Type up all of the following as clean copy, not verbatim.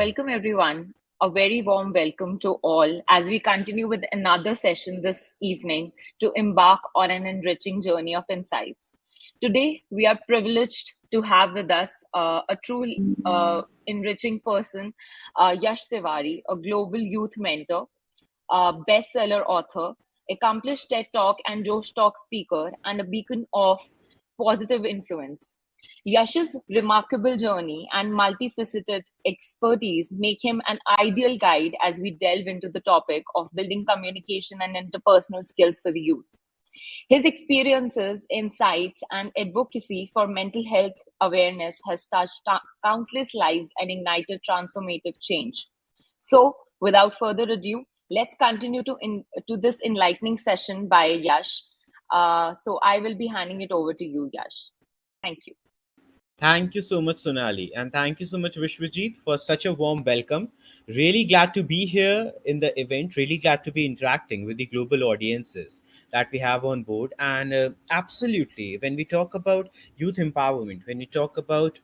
welcome everyone. A very warm welcome to all as we continue with another session this evening to embark on an enriching journey of insights. Today, we are privileged to have with us a true enriching person, Yash Tiwari, a global youth mentor, a bestseller author, accomplished TED Talk and Josh Talk speaker, and a beacon of positive influence. Yash's remarkable journey and multifaceted expertise make him an ideal guide as we delve into the topic of building communication and interpersonal skills for the youth. His experiences, insights, and advocacy for mental health awareness has touched countless lives and ignited transformative change. So, without further ado, let's continue to this enlightening session by Yash. So, I will be handing it over to you, Yash. Thank you. Thank you so much, Sonali, and thank you so much, Vishwajit, for such a warm welcome. Really glad to be here in the event. Really glad to be interacting with the global audiences that we have on board. And absolutely, when we talk about youth empowerment, when we talk about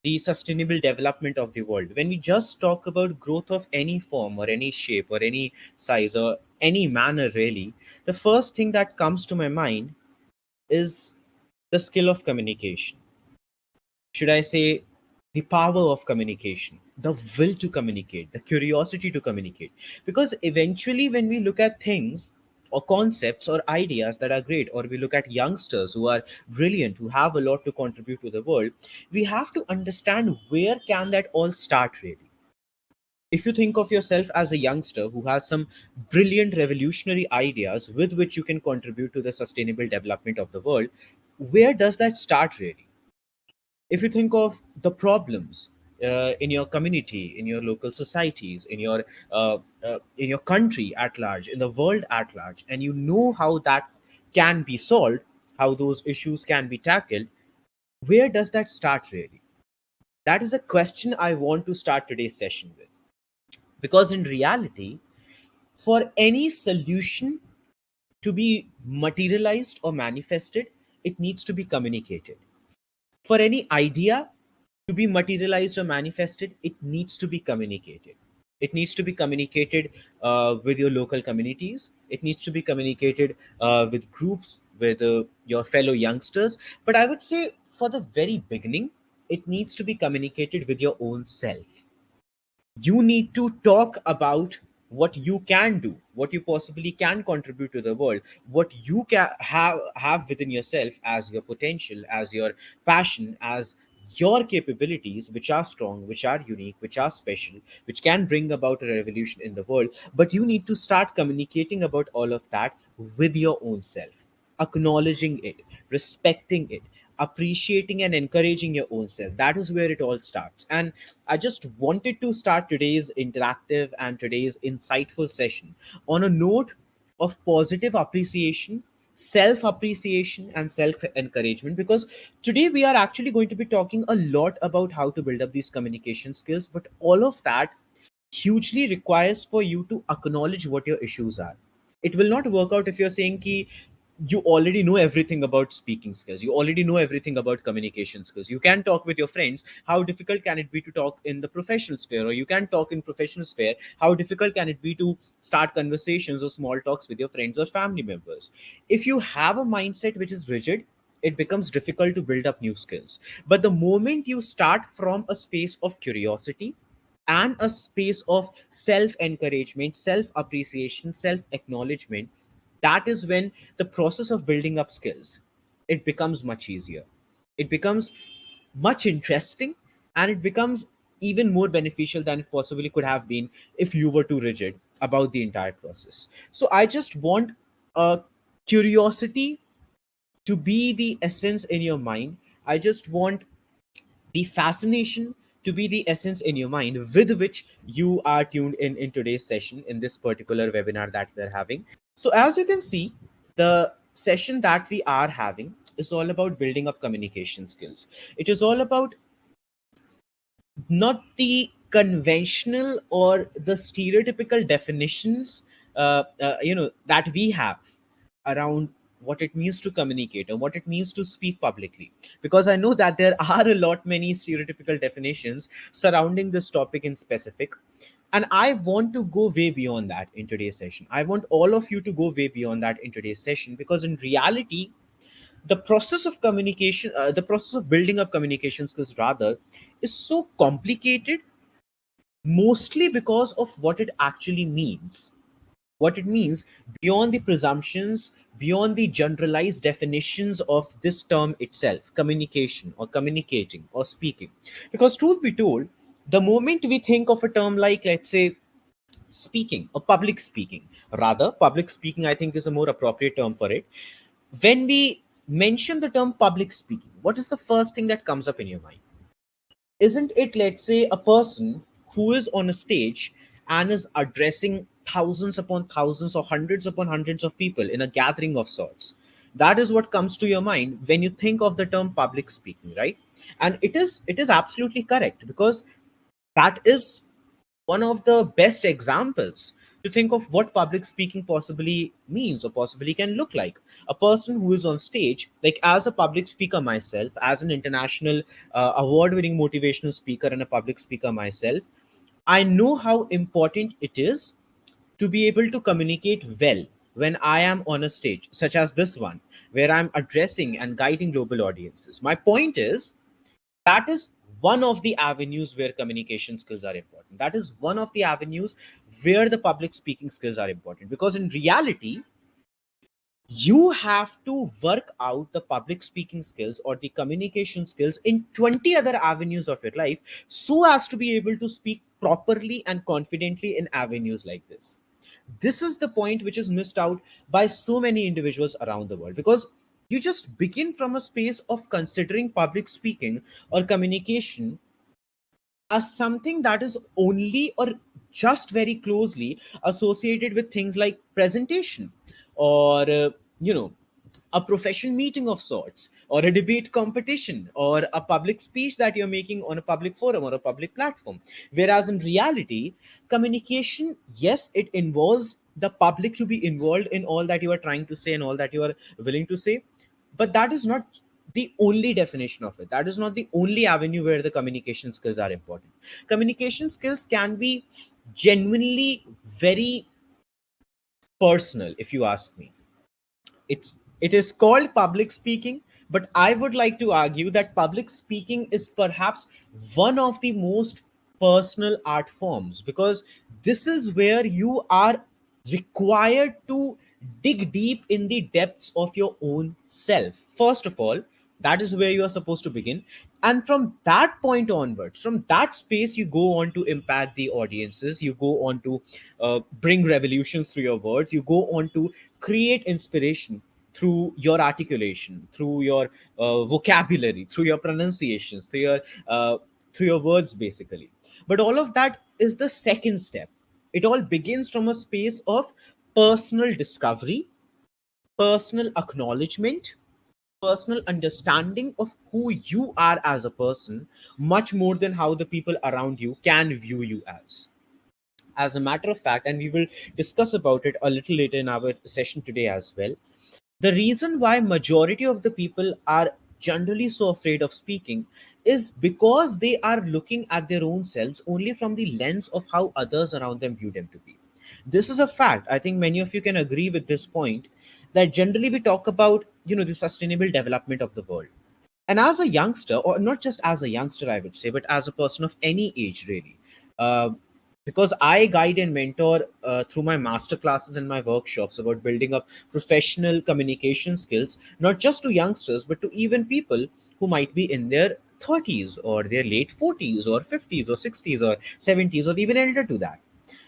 the sustainable development of the world, when we just talk about growth of any form or any shape or any size or any manner, really, the first thing that comes to my mind is the skill of communication. Should I say the power of communication, the will to communicate, the curiosity to communicate? Because eventually, when we look at things or concepts or ideas that are great, or we look at youngsters who are brilliant, who have a lot to contribute to the world, we have to understand where can that all start really. If you think of yourself as a youngster who has some brilliant revolutionary ideas with which you can contribute to the sustainable development of the world, where does that start really? If you think of the problems in your community, in your local societies, in your country at large, in the world at large, and you know how that can be solved, how those issues can be tackled, where does that start really? That is a question I want to start today's session with. Because in reality, for any solution to be materialized or manifested, it needs to be communicated. For any idea to be materialized or manifested, it needs to be communicated. It needs to be communicated with your local communities. It needs to be communicated with groups, with your fellow youngsters. But I would say, for the very beginning, it needs to be communicated with your own self. You need to talk about what you can do, what you possibly can contribute to the world, what you can have within yourself as your potential, as your passion, as your capabilities, which are strong, which are unique, which are special, which can bring about a revolution in the world. But you need to start communicating about all of that with your own self, acknowledging it, respecting it, appreciating and encouraging your own self. That is where it all starts. And I just wanted to start today's interactive and today's insightful session on a note of positive appreciation, self appreciation, and self encouragement, because today we are actually going to be talking a lot about how to build up these communication skills. But all of that hugely requires for you to acknowledge what your issues are. It will not work out if you're saying ki you already know everything about speaking skills, you already know everything about communication skills, you can talk with your friends. How difficult can it be to talk in the professional sphere? Or you can talk in professional sphere, how difficult can it be to start conversations or small talks with your friends or family members? If you have a mindset which is rigid, it becomes difficult to build up new skills. But the moment you start from a space of curiosity and a space of self encouragement, self appreciation, self acknowledgement, that is when the process of building up skills, it becomes much easier, it becomes much interesting, and it becomes even more beneficial than it possibly could have been if you were too rigid about the entire process. So I just want curiosity to be the essence in your mind. I just want the fascination to be the essence in your mind with which you are tuned in today's session, in this particular webinar that we're having. So as you can see, the session that we are having is all about building up communication skills. It is all about not the conventional or the stereotypical definitions that we have around what it means to communicate or what it means to speak publicly, because I know that there are a lot many stereotypical definitions surrounding this topic in specific. And I want to go way beyond that in today's session. I want all of you to go way beyond that in today's session, because in reality, the process of communication, the process of building up communication skills rather, is so complicated, mostly because of what it actually means. What it means beyond the presumptions, beyond the generalized definitions of this term itself, communication or communicating or speaking. Because, truth be told, the moment we think of a term like, let's say, speaking or public speaking, rather, public speaking, I think, is a more appropriate term for it. When we mention the term public speaking, what is the first thing that comes up in your mind? Isn't it, let's say, a person who is on a stage and is addressing thousands upon thousands or hundreds upon hundreds of people in a gathering of sorts? That is what comes to your mind when you think of the term public speaking, right? And it is absolutely correct, because that is one of the best examples to think of what public speaking possibly means or possibly can look like. A person who is on stage, like, as a public speaker myself, as an international award winning motivational speaker and a public speaker myself, I know how important it is to be able to communicate well when I am on a stage such as this one, where I'm addressing and guiding global audiences. My point is, that is one of the avenues where communication skills are important. That is one of the avenues where the public speaking skills are important, because in reality, you have to work out the public speaking skills or the communication skills in 20 other avenues of your life, so as to be able to speak properly and confidently in avenues like this. This is the point which is missed out by so many individuals around the world, because you just begin from a space of considering public speaking or communication as something that is only or just very closely associated with things like presentation, or you know a professional meeting of sorts, or a debate competition, or a public speech that you're making on a public forum or a public platform. Whereas in reality, communication, yes, it involves the public to be involved in all that you are trying to say and all that you are willing to say, but that is not the only definition of it. That is not the only avenue where the communication skills are important. Communication skills can be genuinely very personal, if you ask me. It is called public speaking, but I would like to argue that public speaking is perhaps one of the most personal art forms, because this is where you are required to dig deep in the depths of your own self. First of all, that is where you are supposed to begin, and from that point onwards, from that space, you go on to impact the audiences, you go on to bring revolutions through your words, you go on to create inspiration through your articulation, through your vocabulary, through your pronunciations, uh, through your words, basically. But all of that is the second step. It all begins from a space of personal discovery, personal acknowledgement, personal understanding of who you are as a person, much more than how the people around you can view you as a matter of fact, and we will discuss about it a little later in our session today as well. The reason why majority of the people are generally so afraid of speaking is because they are looking at their own selves only from the lens of how others around them view them to be. This is a fact. I think many of you can agree with this point, that generally we talk about, the sustainable development of the world. And as a youngster, or not just as a youngster, I would say, but as a person of any age, really, uh, because I guide and mentor through my master classes and my workshops about building up professional communication skills, not just to youngsters, but to even people who might be in their 30s or their late 40s or 50s or 60s or 70s or even elder to that.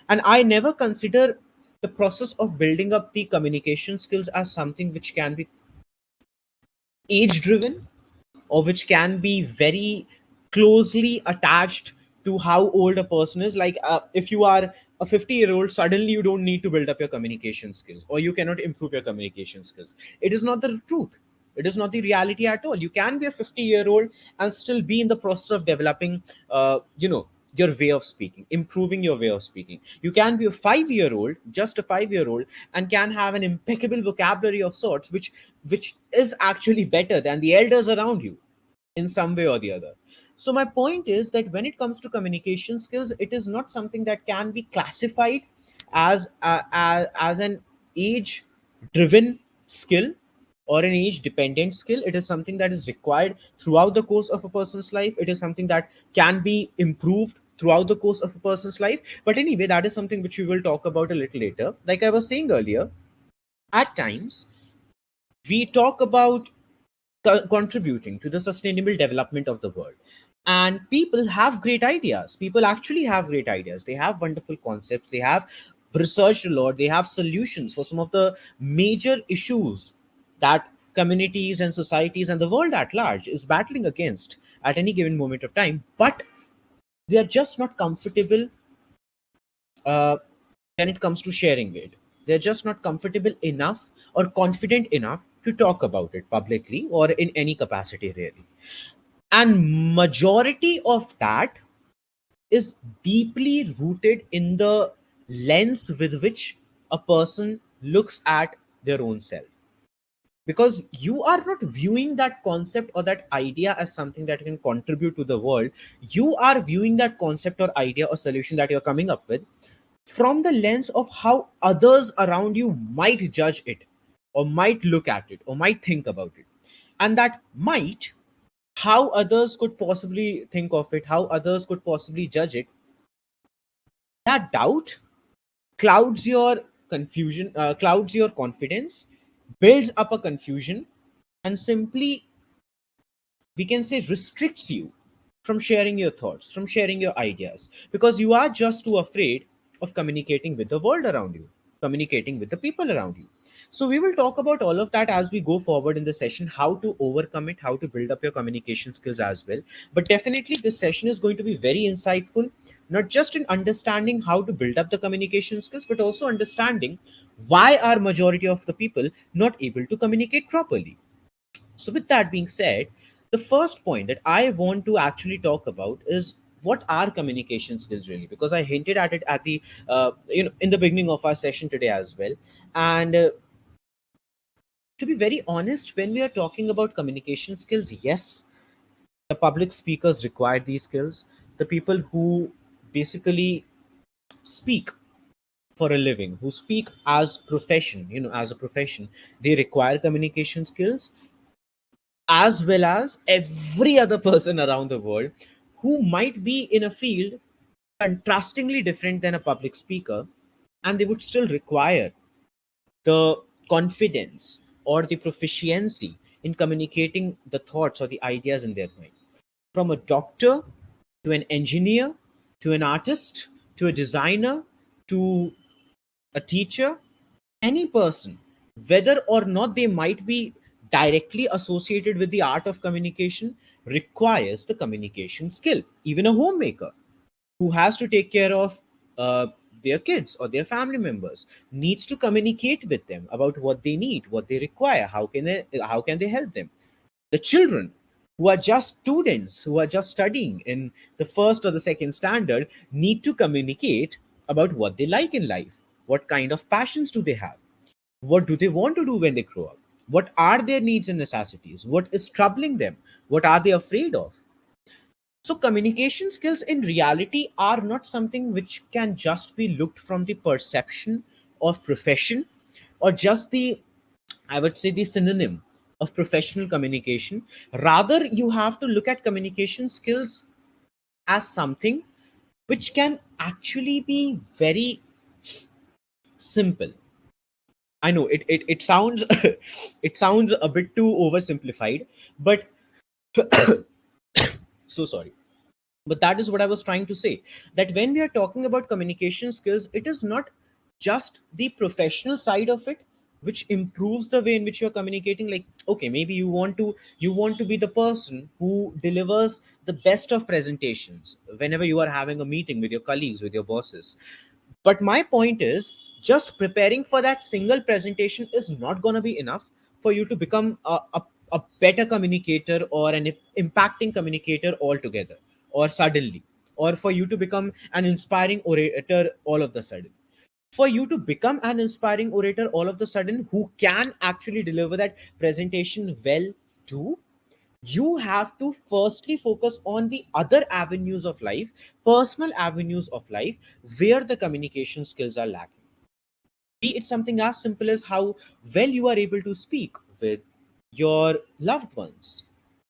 And I never consider the process of building up the communication skills as something which can be age driven, or which can be very closely attached to how old a person is. Like, if you are a 50-year-old, suddenly you don't need to build up your communication skills, or you cannot improve your communication skills. It is not the truth. It is not the reality at all. You can be a 50-year-old and still be in the process of developing, your way of speaking, improving your way of speaking. You can be a 5 year old, just a 5 year old, and can have an impeccable vocabulary of sorts, which is actually better than the elders around you in some way or the other. So my point is that when it comes to communication skills, it is not something that can be classified as an age driven skill or an age dependent skill. It is something that is required throughout the course of a person's life. It is something that can be improved throughout the course of a person's life. But anyway, that is something which we will talk about a little later. Like I was saying earlier, at times we talk about contributing to the sustainable development of the world. And people have great ideas. People actually have great ideas. They have wonderful concepts. They have researched a lot. They have solutions for some of the major issues that communities and societies and the world at large is battling against at any given moment of time. But they are just not comfortable uh, when it comes to sharing it. They're just not comfortable enough or confident enough to talk about it publicly or in any capacity, really. And majority of that is deeply rooted in the lens with which a person looks at their own self, because you are not viewing that concept or that idea as something that can contribute to the world. You are viewing that concept or idea or solution that you're coming up with from the lens of how others around you might judge it, or might look at it, or might think about it. And that might, how others could possibly think of it, how others could possibly judge it, that doubt clouds your confusion, clouds your confidence, builds up a confusion, and simply, we can say, restricts you from sharing your thoughts, from sharing your ideas, because you are just too afraid of communicating with the world around you, communicating with the people around you. So, we will talk about all of that as we go forward in the session, how to overcome it, how to build up your communication skills as well. But definitely, this session is going to be very insightful, not just in understanding how to build up the communication skills, but also understanding why are majority of the people not able to communicate properly. So, with that being said, the first point that I want to actually talk about is what are communication skills really? Because I hinted at it at the in the beginning of our session today as well. And to be very honest, when we are talking about communication skills, yes, the public speakers require these skills. The people who basically speak for a living, who speak as profession, as a profession, they require communication skills, as well as every other person around the world who might be in a field contrastingly different than a public speaker, and they would still require the confidence or the proficiency in communicating the thoughts or the ideas in their mind. From a doctor to an engineer to an artist to a designer to a teacher, any person, whether or not they might be directly associated with the art of communication, requires the communication skill. Even a homemaker who has to take care of uh, their kids or their family members needs to communicate with them about what they need, what they require, how can they help them. The children who are just students, who are just studying in the first or the second standard, need to communicate about what they like in life, what kind of passions do they have, what do they want to do when they grow up, what are their needs and necessities, what is troubling them, what are they afraid of. So communication skills in reality are not something which can just be looked from the perception of profession, or just the, I would say, the synonym of professional communication. Rather, you have to look at communication skills as something which can actually be very simple. I know it sounds it sounds a bit too oversimplified, but so sorry. But that is what I was trying to say, that when we are talking about communication skills, it is not just the professional side of it which improves the way in which you're communicating. Like, okay, maybe you want to be the person who delivers the best of presentations whenever you are having a meeting with your colleagues, with your bosses. But my point is, just preparing for that single presentation is not going to be enough for you to become a better communicator or an impacting communicator altogether or suddenly. or for you to become an inspiring orator all of the sudden. For you to become an inspiring orator all of the sudden who can actually deliver that presentation well too, you have to firstly focus on the other avenues of life, personal avenues of life, where the communication skills are lacking. Be it something as simple as how well you are able to speak with your loved ones,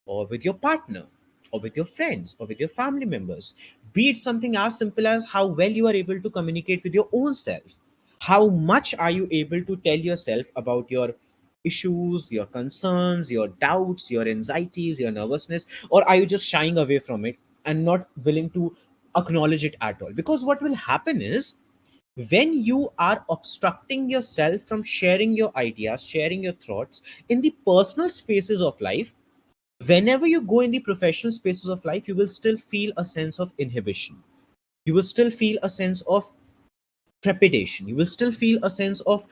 or with your partner, or with your friends, or with your family members. Be it something as simple as how well you are able to communicate with your own self. How much are you able to tell yourself about your issues, your concerns, your doubts, your anxieties, your nervousness, or are you just shying away from it and not willing to acknowledge it at all? Because what will happen is, when you are obstructing yourself from sharing your ideas, sharing your thoughts in the personal spaces of life, whenever you go in the professional spaces of life, you will still feel a sense of inhibition. You will still feel a sense of trepidation. You will still feel a sense of,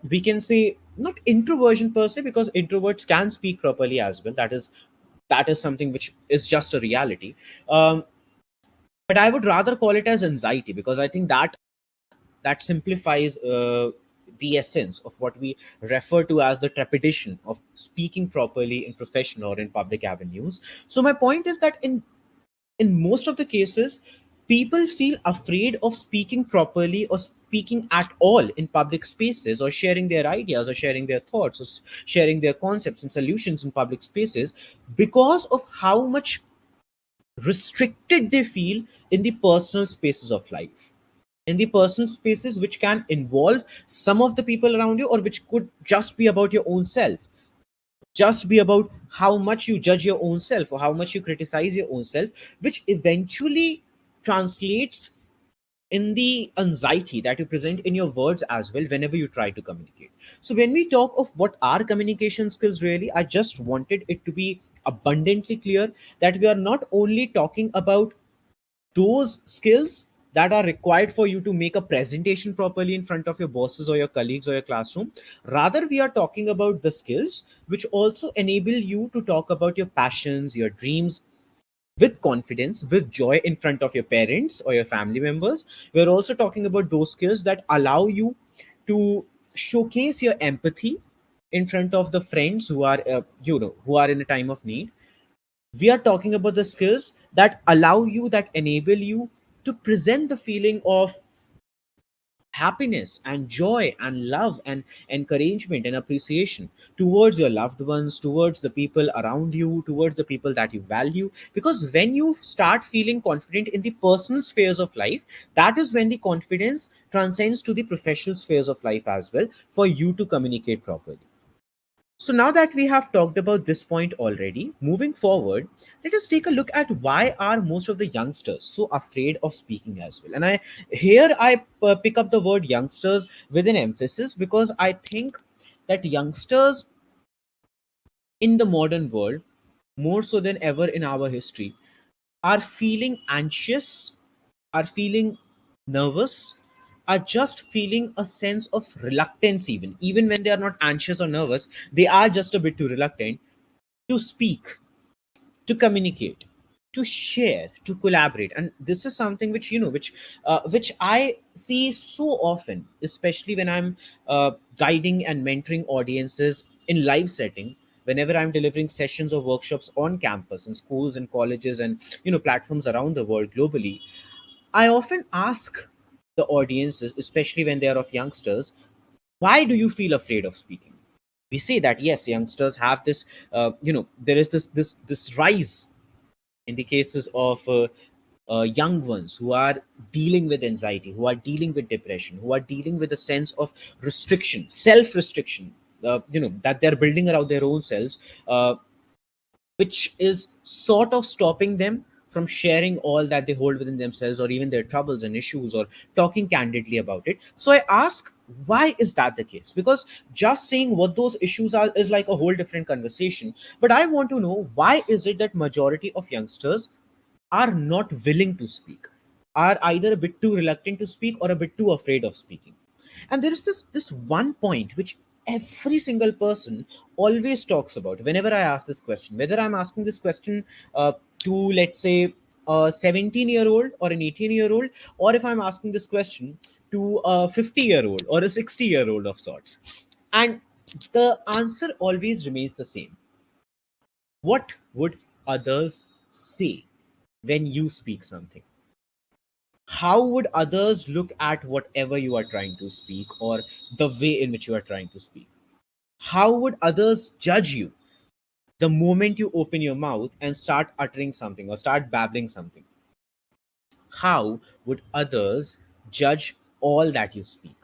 we can say, not introversion per se, because introverts can speak properly as well. That is something which is just a reality. Um, but I would rather call it as anxiety, because I think that simplifies the essence of what we refer to as the trepidation of speaking properly in professional or in public avenues. So my point is that in most of the cases, people feel afraid of speaking properly or speaking at all in public spaces, or sharing their ideas, or sharing their thoughts, or sharing their concepts and solutions in public spaces, because of how much restricted they feel in the personal spaces of life, in the personal spaces which can involve some of the people around you, or which could just be about your own self, just be about how much you judge your own self, or how much you criticize your own self, which eventually translates in the anxiety that you present in your words as well whenever you try to communicate. So when we talk of what are communication skills really, I just wanted it to be abundantly clear that we are not only talking about those skills that are required for you to make a presentation properly in front of your bosses or your colleagues or your classroom. Rather, we are talking about the skills which also enable you to talk about your passions, your dreams, with confidence, with joy in front of your parents or your family members. We're also talking about those skills that allow you to showcase your empathy in front of the friends who are, who are in a time of need. We are talking about the skills that allow you, that enable you to present the feeling of happiness and joy and love and encouragement and appreciation towards your loved ones, towards the people around you, towards the people that you value. Because when you start feeling confident in the personal spheres of life, that is when the confidence transcends to the professional spheres of life as well, for you to communicate properly. So now that we have talked about this point already, moving forward, let us take a look at why are most of the youngsters so afraid of speaking as well. And I pick up the word youngsters with an emphasis, because I think that youngsters in the modern world, more so than ever in our history, are feeling anxious, are feeling nervous, are just feeling a sense of reluctance. Even when they are not anxious or nervous, they are just a bit too reluctant to speak, to communicate, to share, to collaborate. And this is something which, which I see so often, especially when I'm guiding and mentoring audiences in live setting, whenever I'm delivering sessions or workshops on campus in schools and colleges and platforms around the world globally. I often ask the audiences, especially when they are of youngsters, why do you feel afraid of speaking? We say that yes, youngsters have this, there is this rise in the cases of young ones who are dealing with anxiety, who are dealing with depression, who are dealing with a sense of restriction, self restriction, that they're building around their own selves, which is sort of stopping them from sharing all that they hold within themselves, or even their troubles and issues, or talking candidly about it. So I ask, why is that the case? Because just saying what those issues are is like a whole different conversation. But I want to know, why is it that majority of youngsters are not willing to speak, are either a bit too reluctant to speak or a bit too afraid of speaking? And there is this one point which every single person always talks about whenever I ask this question, whether I'm asking this question to, let's say, a 17-year-old or an 18-year-old, or if I'm asking this question to a 50-year-old or a 60-year-old of sorts. And the answer always remains the same. What would others say when you speak something? How would others look at whatever you are trying to speak, or the way in which you are trying to speak? How would others judge you the moment you open your mouth and start uttering something or start babbling something? How would others judge all that you speak?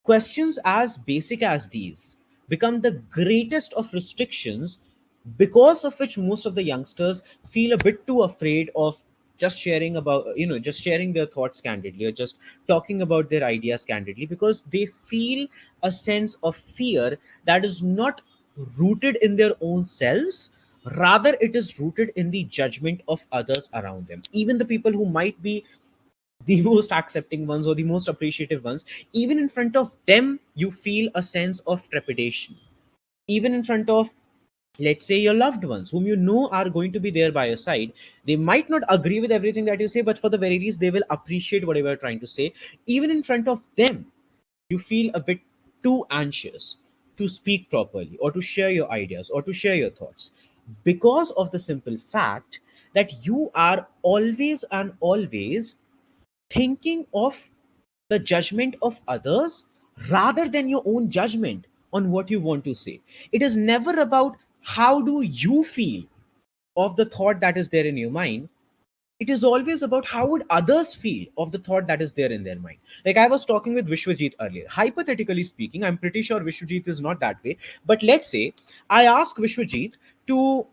Questions as basic as these become the greatest of restrictions, because of which most of the youngsters feel a bit too afraid of just sharing about, just sharing their thoughts candidly, or just talking about their ideas candidly, because they feel a sense of fear that is not rooted in their own selves. Rather, it is rooted in the judgment of others around them, even the people who might be the most accepting ones or the most appreciative ones. Even in front of them you feel a sense of trepidation. Even in front of, let's say, your loved ones whom you know are going to be there by your side, they might not agree with everything that you say, but for the very least they will appreciate whatever you're trying to say. Even in front of them you feel a bit too anxious to speak properly, or to share your ideas, or to share your thoughts, because of the simple fact that you are always and always thinking of the judgment of others rather than your own judgment on what you want to say. It is never about how do you feel of the thought that is there in your mind. It is always about how would others feel of the thought that is there in their mind. Like I was talking with Vishwajit earlier. Hypothetically speaking, I'm pretty sure Vishwajit is not that way. But let's say I ask Vishwajit to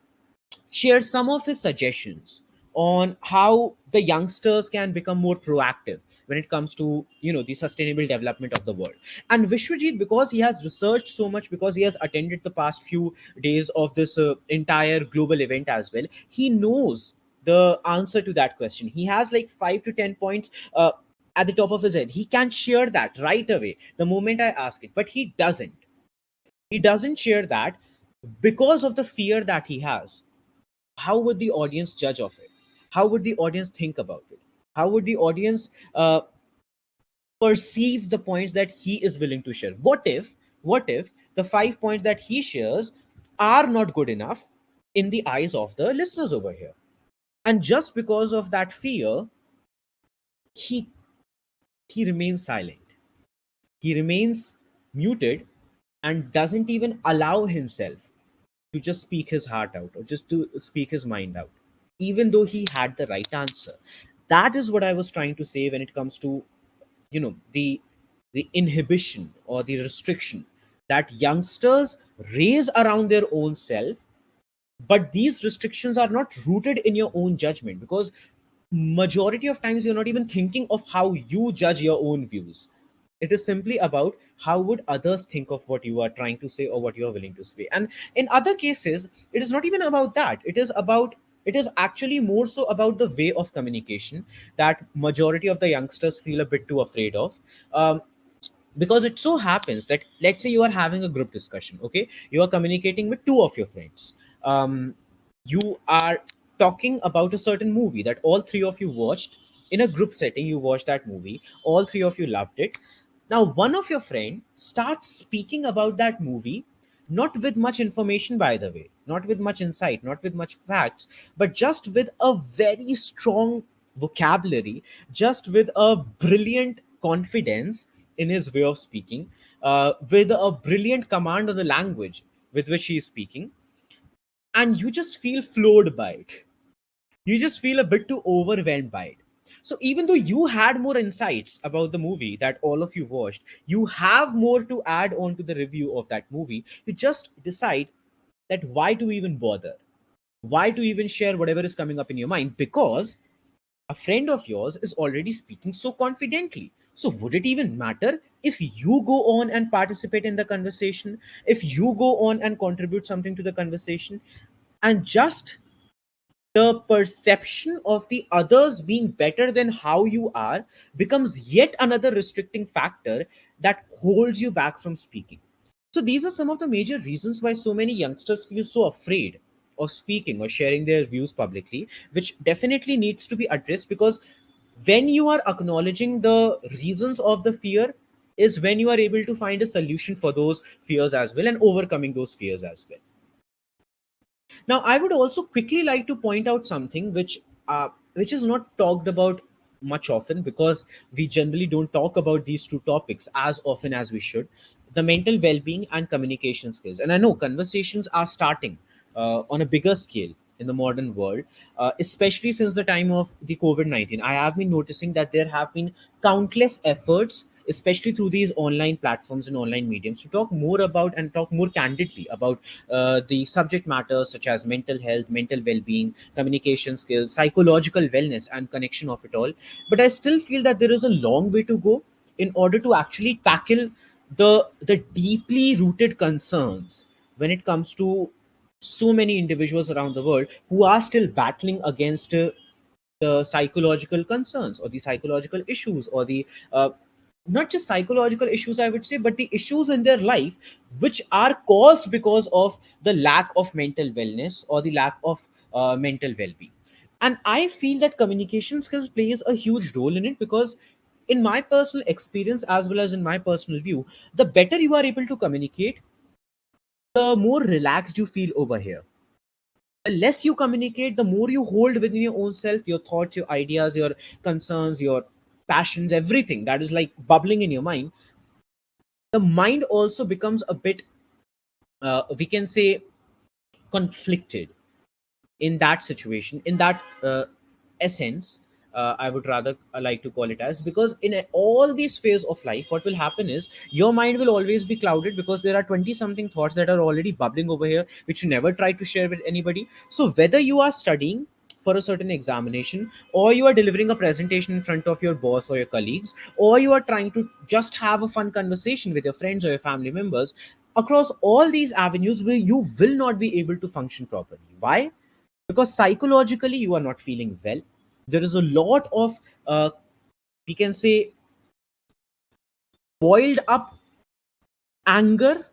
share some of his suggestions on how the youngsters can become more proactive when it comes to the sustainable development of the world. And Vishwajit, because he has researched so much, because he has attended the past few days of this entire global event as well, he knows the answer to that question. He has like 5 to 10 points at the top of his head. He can share that right away the moment I ask it, but he doesn't share that because of the fear that he has. How would the audience judge of it? How would the audience think about it? How would the audience perceive the points that he is willing to share? What if the 5 points that he shares are not good enough in the eyes of the listeners over here? And just because of that fear, he he remains silent. He remains muted and doesn't even allow himself to just speak his heart out, or just to speak his mind out, even though he had the right answer. That is what I was trying to say when it comes to the inhibition or the restriction that youngsters raise around their own self. But these restrictions are not rooted in your own judgment, because majority of times you're not even thinking of how you judge your own views. It is simply about how would others think of what you are trying to say or what you are willing to say. And in other cases it is not even about that. It is actually more so about the way of communication that majority of the youngsters feel a bit too afraid of. Because it so happens that, let's say, you are having a group discussion. Okay, you are communicating with two of your friends. You are talking about a certain movie that all three of you watched. In a group setting you watched that movie, all three of you loved it. Now one of your friend starts speaking about that movie, not with much information, by the way, not with much insight, not with much facts, but just with a very strong vocabulary, just with a brilliant confidence in his way of speaking, with a brilliant command of the language with which he is speaking. And you just feel floored by it. You just feel a bit too overwhelmed by it. So even though you had more insights about the movie that all of you watched, you have more to add on to the review of that movie. You just decide that why to even bother? Why to even share whatever is coming up in your mind? Because a friend of yours is already speaking so confidently. So would it even matter if you go on and participate in the conversation, if you go on and contribute something to the conversation? And just the perception of the others being better than how you are becomes yet another restricting factor that holds you back from speaking. So these are some of the major reasons why so many youngsters feel so afraid of speaking or sharing their views publicly, which definitely needs to be addressed. Because when you are acknowledging the reasons of the fear is when you are able to find a solution for those fears as well and overcoming those fears as well. Now, I would also quickly like to point out something which is not talked about much often, because we generally don't talk about these two topics as often as we should: the mental well-being and communication skills. And I know conversations are starting on a bigger scale in the modern world, especially since the time of the COVID-19. I have been noticing that there have been countless efforts, especially through these online platforms and online mediums, to talk more about and talk more candidly about the subject matters such as mental health, mental well-being, communication skills, psychological wellness, and connection of it all. But I still feel that there is a long way to go in order to actually tackle the deeply rooted concerns when it comes to so many individuals around the world who are still battling against the psychological concerns or the psychological issues or the not just psychological issues, I would say, but the issues in their life which are caused because of the lack of mental wellness or the lack of mental well-being. And I feel that communication skills plays a huge role in it, because in my personal experience as well as in my personal view, the better you are able to communicate, the more relaxed you feel over here. The less you communicate, the more you hold within your own self, your thoughts, your ideas, your concerns, your passions, everything that is like bubbling in your mind. The mind also becomes a bit, we can say, conflicted in that situation, in that essence. I would rather like to call it as, because in all these phases of life, what will happen is your mind will always be clouded, because there are 20 something thoughts that are already bubbling over here which you never try to share with anybody. So whether you are studying for a certain examination, or you are delivering a presentation in front of your boss or your colleagues, or you are trying to just have a fun conversation with your friends or your family members, across all these avenues where you will not be able to function properly. Why? Because psychologically you are not feeling well. There is a lot of we can say boiled up anger,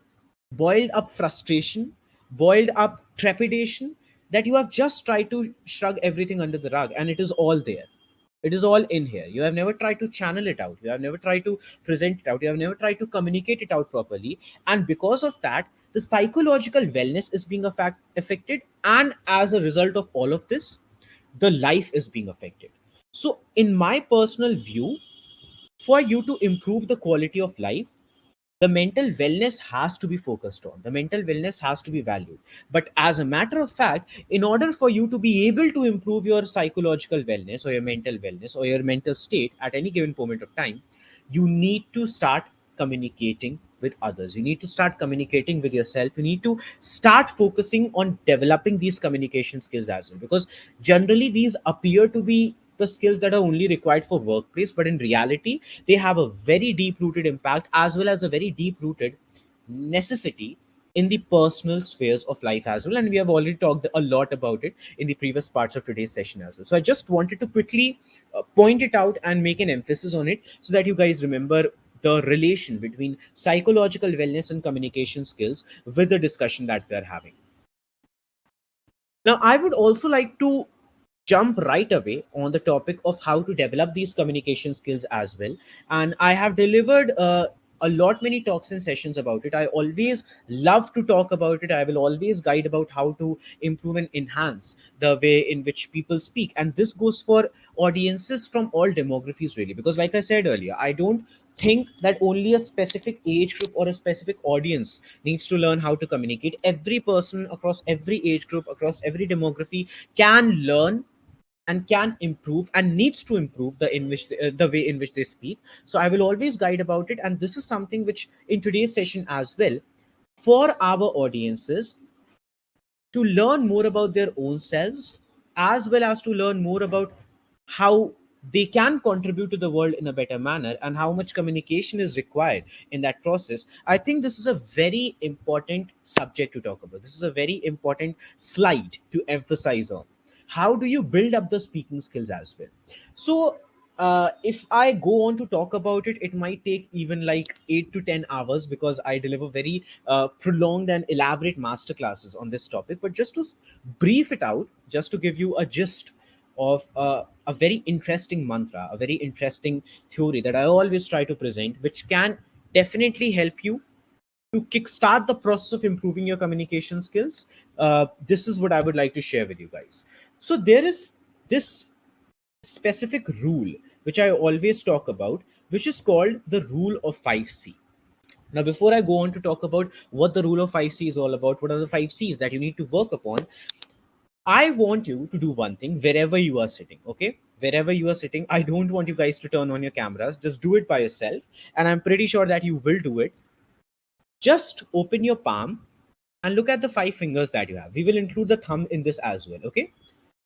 boiled up frustration, boiled up trepidation, that you have just tried to shrug everything under the rug, and it is all there. It is all in here. You have never tried to channel it out. You have never tried to present it out. You have never tried to communicate it out properly. And because of that, the psychological wellness is being affected. And as a result of all of this, the life is being affected. So, in my personal view, for you to improve the quality of life, the mental wellness has to be focused on, the mental wellness has to be valued. But as a matter of fact, in order for you to be able to improve your psychological wellness or your mental wellness or your mental state at any given moment of time, you need to start communicating with others, you need to start communicating with yourself, you need to start focusing on developing these communication skills as well. Because generally these appear to be the skills that are only required for workplace, but in reality they have a very deep rooted impact as well as a very deep rooted necessity in the personal spheres of life as well. And we have already talked a lot about it in the previous parts of today's session as well. So I just wanted to quickly point it out and make an emphasis on it so that you guys remember the relation between psychological wellness and communication skills with the discussion that we are having. Now, I would also like to jump right away on the topic of how to develop these communication skills as well. And I have delivered a lot many talks and sessions about it. I always love to talk about it. I will always guide about how to improve and enhance the way in which people speak. And this goes for audiences from all demographies, really. Because, like I said earlier, I don't think that only a specific age group or a specific audience needs to learn how to communicate. Every person across every age group, across every demography can learn and can improve and needs to improve the way in which they speak. So I will always guide about it, and this is something which in today's session as well, for our audiences to learn more about their own selves, as well as to learn more about how they can contribute to the world in a better manner and how much communication is required in that process. I think this is a very important subject to talk about. This is a very important slide to emphasize on. How do you build up the speaking skills as well? So If I go on to talk about it, it might take even like 8 to 10 hours because I deliver very prolonged and elaborate masterclasses on this topic. But just to brief it out, just to give you a gist of a very interesting mantra, a very interesting theory that I always try to present, which can definitely help you to kickstart the process of improving your communication skills. This is what I would like to share with you guys. So there is this specific rule which I always talk about, which is called the rule of 5C. Now, before I go on to talk about what the rule of 5C is all about, what are the 5Cs that you need to work upon, I want you to do one thing wherever you are sitting, okay? Wherever you are sitting, I don't want you guys to turn on your cameras. Just do it by yourself. And I'm pretty sure that you will do it. Just open your palm and look at the five fingers that you have. We will include the thumb in this as well, okay?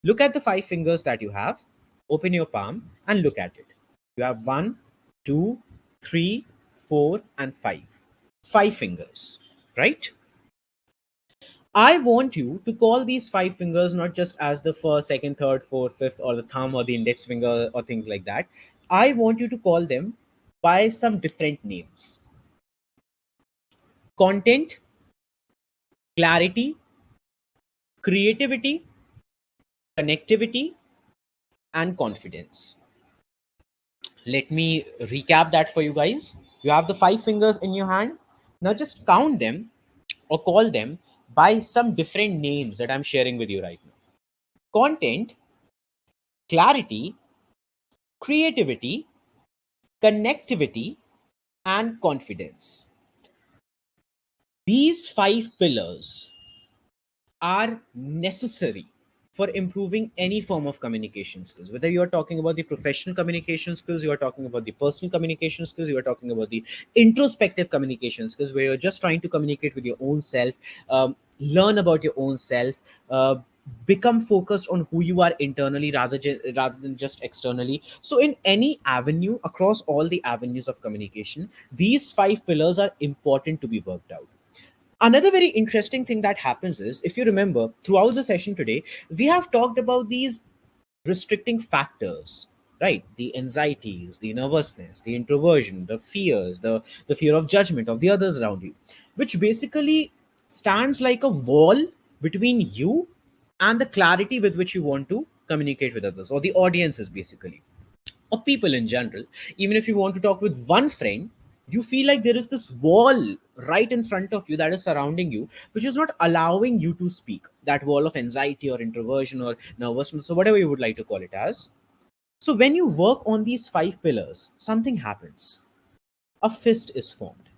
Look at the five fingers that you have, open your palm and look at it. You have one, two, three, four, and five. Five fingers, right? I want you to call these five fingers not just as the first, second, third, fourth, fifth, or the thumb or the index finger or things like that. I want you to call them by some different names: content, clarity, creativity, connectivity, and confidence. Let me recap that for you guys. You have the five fingers in your hand. Now just count them or call them by some different names that I'm sharing with you right now: content, clarity, creativity, connectivity, and confidence. These five pillars are necessary for improving any form of communication skills. Whether you are talking about the professional communication skills, you are talking about the personal communication skills, you are talking about the introspective communication skills, where you're just trying to communicate with your own self, learn about your own self, become focused on who you are internally rather than just externally. So in any avenue, across all the avenues of communication, these five pillars are important to be worked out. Another very interesting thing that happens is, if you remember, throughout the session today, we have talked about these restricting factors, right? The anxieties, the nervousness, the introversion, the fears, the fear of judgment of the others around you, which basically stands like a wall between you and the clarity with which you want to communicate with others, or the audiences basically, or people in general. Even if you want to talk with one friend, you feel like there is this wall right in front of you that is surrounding you, which is not allowing you to speak. That wall of anxiety or introversion or nervousness, or whatever you would like to call it as. So when you work on these five pillars, something happens. A fist is formed.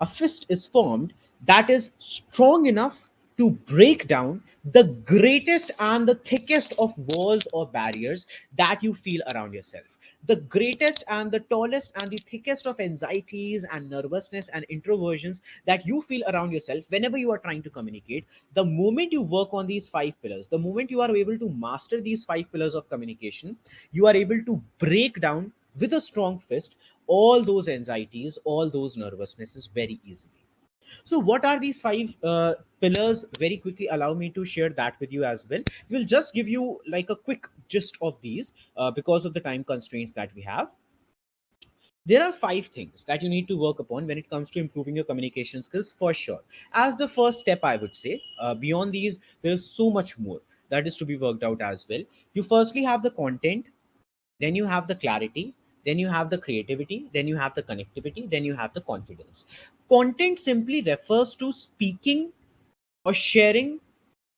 A fist is formed that is strong enough to break down the greatest and the thickest of walls or barriers that you feel around yourself. The greatest and the tallest and the thickest of anxieties and nervousness and introversions that you feel around yourself whenever you are trying to communicate. The moment you work on these five pillars, the moment you are able to master these five pillars of communication, you are able to break down with a strong fist all those anxieties, all those nervousnesses very easily. So, what are these five pillars? Very quickly, allow me to share that with you as well. We'll just give you like a quick gist of these because of the time constraints that we have. There are five things that you need to work upon when it comes to improving your communication skills for sure. As the first step, I would say, beyond these, there's so much more that is to be worked out as well. You firstly have the content, then you have the clarity, then you have the creativity, then you have the connectivity, then you have the confidence. Content simply refers to speaking or sharing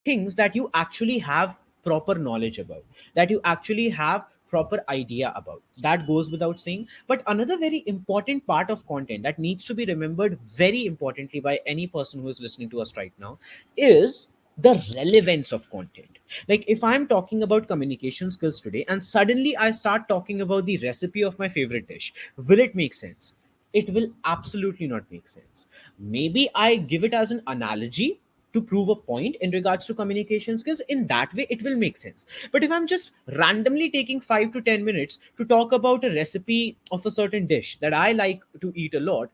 things that you actually have proper knowledge about, that you actually have proper idea about. That goes without saying. But another very important part of content that needs to be remembered very importantly by any person who is listening to us right now is the relevance of content. Like if I'm talking about communication skills today and suddenly I start talking about the recipe of my favorite dish, will it make sense? It will absolutely not make sense. Maybe I give it as an analogy to prove a point in regards to communication skills. In that way it will make sense. But if I'm just randomly taking 5 to 10 minutes to talk about a recipe of a certain dish that I like to eat a lot,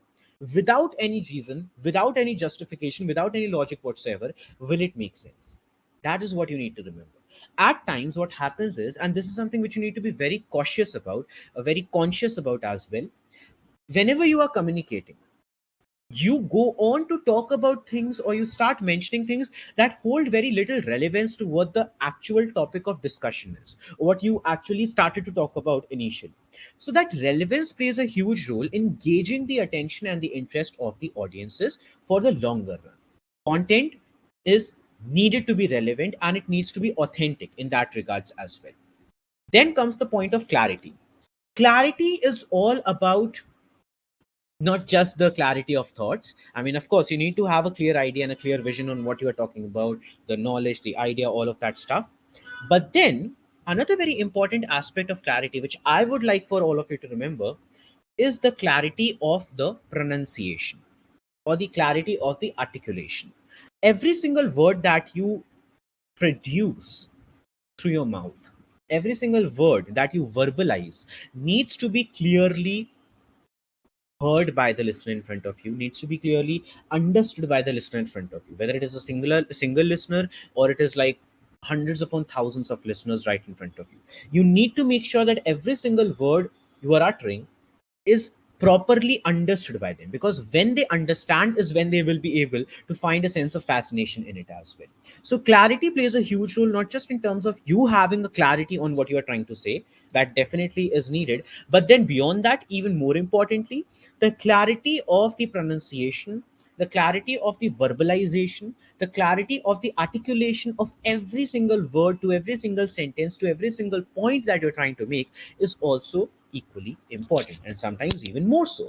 without any reason, without any justification, without any logic whatsoever, will it make sense? That is what you need to remember. At times what happens is, and this is something which you need to be very cautious about, very conscious about as well, whenever you are communicating, you go on to talk about things, or you start mentioning things that hold very little relevance to what the actual topic of discussion is, or what you actually started to talk about initially. So that relevance plays a huge role in gauging the attention and the interest of the audiences for the longer run. Content is needed to be relevant, and it needs to be authentic in that regards as well. Then comes the point of clarity. Clarity is all about not just the clarity of thoughts. I mean, of course, you need to have a clear idea and a clear vision on what you are talking about, the knowledge, the idea, all of that stuff. But then another very important aspect of clarity, which I would like for all of you to remember, is the clarity of the pronunciation, or the clarity of the articulation. Every single word that you produce through your mouth, every single word that you verbalize, needs to be clearly heard by the listener in front of you, needs to be clearly understood by the listener in front of you, whether it is a single listener, or it is like hundreds upon thousands of listeners right in front of you. You need to make sure that every single word you are uttering is properly understood by them, because when they understand is when they will be able to find a sense of fascination in it as well. So clarity plays a huge role, not just in terms of you having a clarity on what you are trying to say, that definitely is needed, but then beyond that, even more importantly, the clarity of the pronunciation, the clarity of the verbalization, the clarity of the articulation of every single word, to every single sentence, to every single point that you're trying to make, is also equally important, and sometimes even more so.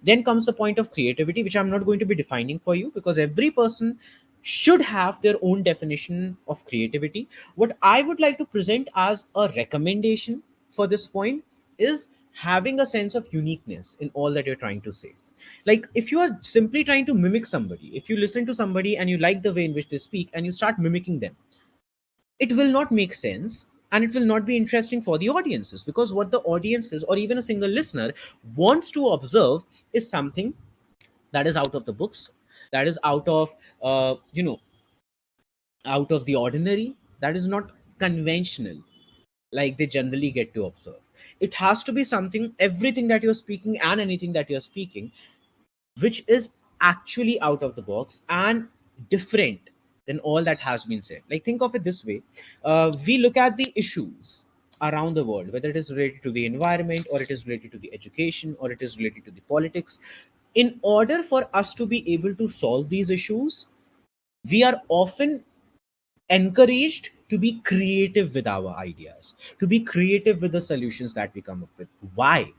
Then comes the point of creativity, which I'm not going to be defining for you, because every person should have their own definition of creativity. What I would like to present as a recommendation for this point is having a sense of uniqueness in all that you're trying to say. Like, if you are simply trying to mimic somebody, if you listen to somebody and you like the way in which they speak and you start mimicking them, it will not make sense, and it will not be interesting for the audiences, because what the audiences, or even a single listener, wants to observe is something that is out of the books, that is out of out of the ordinary, that is not conventional, like they generally get to observe. It has to be something, everything that you're speaking and anything that you're speaking, which is actually out of the box and different than all that has been said. Like, think of it this way: we look at the issues around the world, whether it is related to the environment, or it is related to the education, or it is related to the politics. In order for us to be able to solve these issues, we are often encouraged to be creative with our ideas, to be creative with the solutions that we come up with. Why?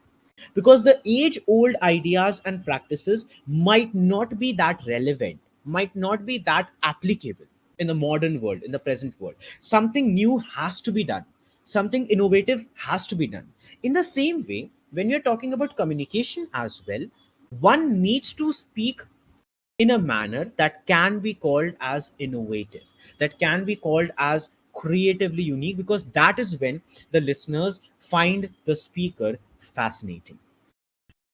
Because the age old ideas and practices might not be that relevant, might not be that applicable in the modern world, in the present world. Something new has to be done, something innovative has to be done. In the same way, when you're talking about communication as well, one needs to speak in a manner that can be called as innovative, that can be called as creatively unique, because that is when the listeners find the speaker fascinating.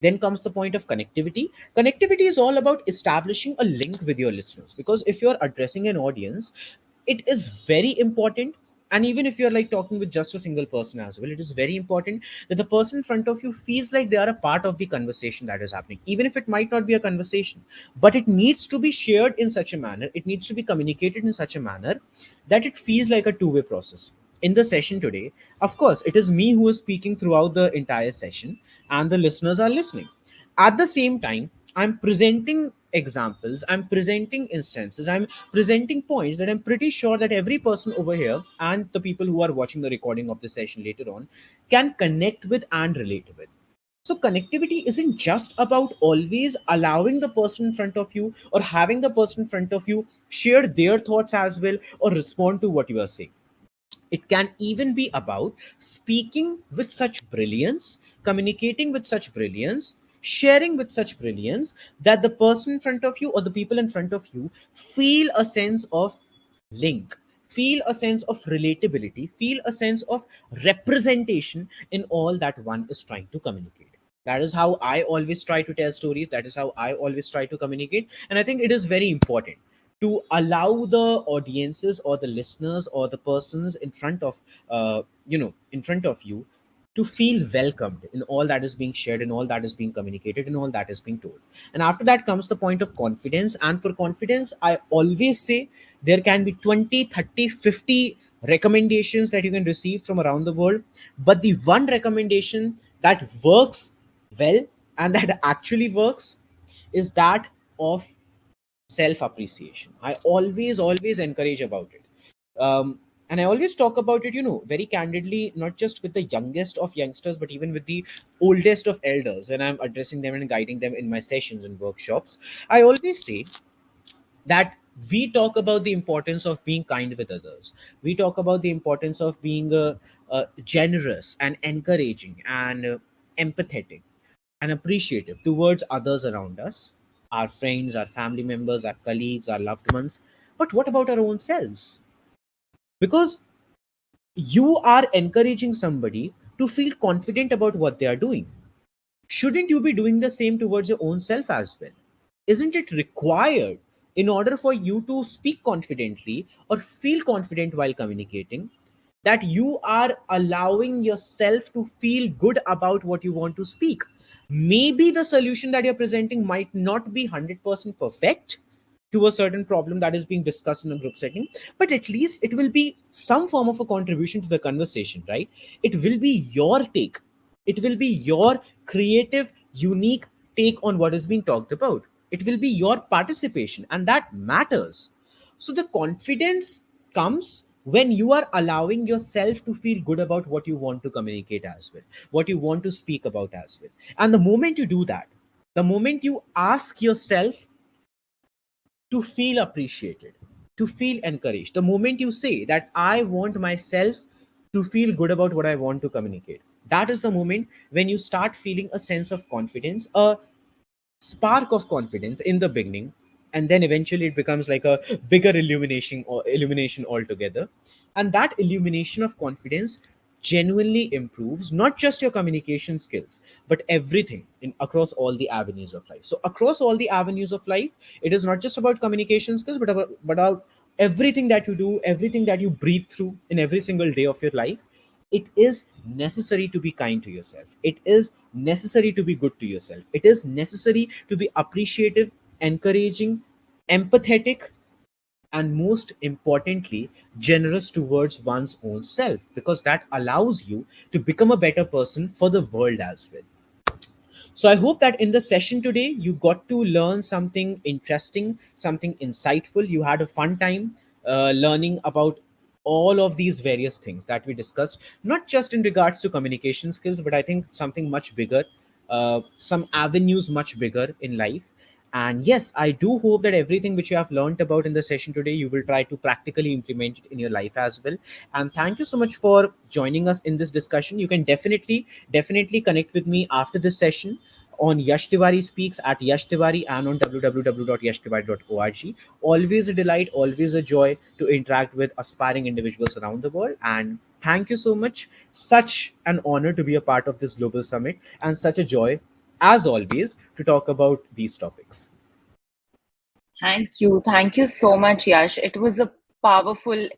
Then comes the point of connectivity. Connectivity is all about establishing a link with your listeners, because if you're addressing an audience, it is very important. And even if you're like talking with just a single person as well, it is very important that the person in front of you feels like they are a part of the conversation that is happening, even if it might not be a conversation. But it needs to be shared in such a manner, it needs to be communicated in such a manner that it feels like a two-way process. In the session today, of course, it is me who is speaking throughout the entire session, and the listeners are listening. At the same time, I'm presenting examples, I'm presenting instances, I'm presenting points that I'm pretty sure that every person over here and the people who are watching the recording of the session later on can connect with and relate with. So, connectivity isn't just about always allowing the person in front of you, or having the person in front of you share their thoughts as well, or respond to what you are saying. It can even be about speaking with such brilliance, communicating with such brilliance, sharing with such brilliance, that the person in front of you, or the people in front of you, feel a sense of link, feel a sense of relatability, feel a sense of representation in all that one is trying to communicate. That is how I always try to tell stories. That is how I always try to communicate. And I think it is very important. to allow the audiences or the listeners or the persons in front of in front of you to feel welcomed in all that is being shared, in all that is being communicated, in all that is being told. And after that comes the point of confidence. And for confidence, I always say there can be 20, 30, 50 recommendations that you can receive from around the world, but the one recommendation that works well and that actually works is that of self appreciation. I always encourage about it. And I always talk about it, very candidly, not just with the youngest of youngsters, but even with the oldest of elders when I'm addressing them and guiding them in my sessions and workshops. I always say that we talk about the importance of being kind with others. We talk about the importance of being generous and encouraging and empathetic and appreciative towards others around us, our friends, our family members, our colleagues, our loved ones. But what about our own selves? Because you are encouraging somebody to feel confident about what they are doing. Shouldn't you be doing the same towards your own self as well? Isn't it required in order for you to speak confidently or feel confident while communicating that you are allowing yourself to feel good about what you want to speak? Maybe the solution that you're presenting might not be 100% perfect to a certain problem that is being discussed in a group setting, but at least it will be some form of a contribution to the conversation, right? It will be your take, it will be your creative, unique take on what is being talked about. It will be your participation, and that matters. So the confidence comes when you are allowing yourself to feel good about what you want to communicate as well, what you want to speak about as well. And the moment you do that, the moment you ask yourself to feel appreciated, to feel encouraged, the moment you say that I want myself to feel good about what I want to communicate, that is the moment when you start feeling a sense of confidence, a spark of confidence in the beginning, and then eventually it becomes like a bigger illumination altogether. And that illumination of confidence genuinely improves not just your communication skills, but everything in across all the avenues of life. So across all the avenues of life, it is not just about communication skills, but about everything that you do, everything that you breathe through in every single day of your life. It is necessary to be kind to yourself, it is necessary to be good to yourself, it is necessary to be appreciative, encouraging, empathetic, and most importantly, generous towards one's own self, because that allows you to become a better person for the world as well. So I hope that in the session today, you got to learn something interesting, something insightful. You had a fun time learning about all of these various things that we discussed, not just in regards to communication skills, but I think something much bigger, some avenues much bigger in life. And yes, I do hope that everything which you have learned about in the session today, you will try to practically implement it in your life as well. And thank you so much for joining us in this discussion. You can definitely connect with me after this session on Yash Tiwari Speaks at Yash Tiwari and on www.yashtiwari.org. Always a delight, always a joy to interact with aspiring individuals around the world. And thank you so much. Such an honor to be a part of this global summit, and such a joy, as always, to talk about these topics. Thank you. Thank you so much, Yash. It was a powerful,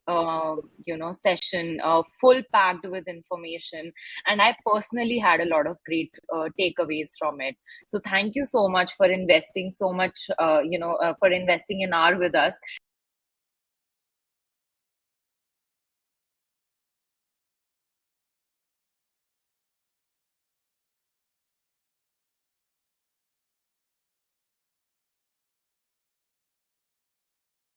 session, full packed with information. And I personally had a lot of great takeaways from it. So thank you so much for investing so much, for investing an hour with us.